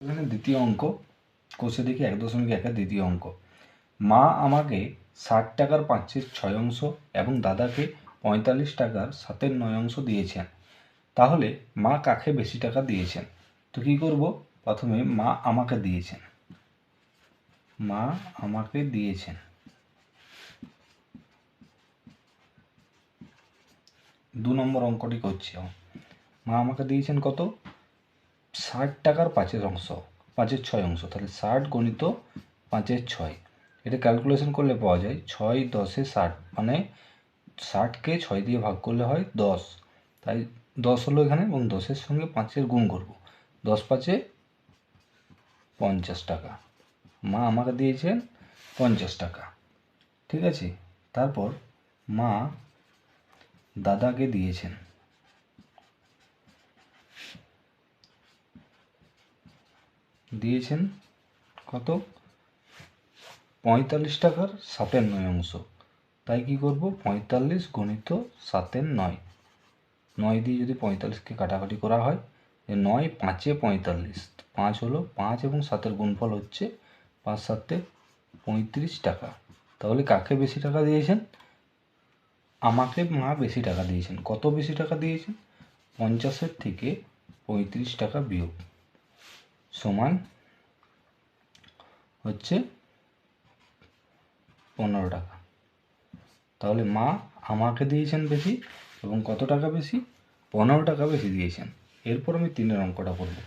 এখানে দ্বিতীয় অঙ্ক কোষে দেখি 1.1 দ্বিতীয় অঙ্ক। মা আমাকে 60 টাকার 5/6 এবং দাদাকে 45 টাকার 7/9 দিয়েছেন। তাহলে মা কাকে বেশি টাকা দিয়েছেন? তো কী করব? প্রথমে মা আমাকে দিয়েছেন, মা আমাকে দিয়েছেন। 2 নম্বর অঙ্কটি করছি। মা আমাকে দিয়েছেন কত? 60 টাকার 5/6। তাহলে 60 গুণিত 5/6, এটা ক্যালকুলেশন করলে পাওয়া যায় 6 10 60, মানে 60কে 6 দিয়ে ভাগ করলে হয় 10। তাই 10 হলো এখানে, এবং 10-এর সঙ্গে 5-এর গুণ করব। 10 5-এ 50 টাকা। মা আমাকে দিয়েছেন 50 টাকা, ঠিক আছে। তারপর মা দাদাকে দিয়েছেন কত? 45 টাকার 7/9। তাই কি করব? 45 গুণিত 7/9। 9 দিয়ে যদি 45কে কাটাকাটি করা হয়, 9 5-এ 45, 5 হলো 5 এবং 7-এর গুণফল হচ্ছে 5 7-এ 35 টাকা। তাহলে কাকে বেশি টাকা দিয়েছেন? আমাকে মা বেশি টাকা দিয়েছেন। কত বেশি টাকা দিয়েছেন? 50-এর থেকে 35 টাকা বিয়োগ সমান হচ্ছে 15 টাকা। তাহলে মা আমাকে দিয়েছেন বেশি, এবং কত টাকা বেশি? 15 টাকা বেশি দিয়েছেন। এরপর আমি 3-এর অঙ্কটা করব।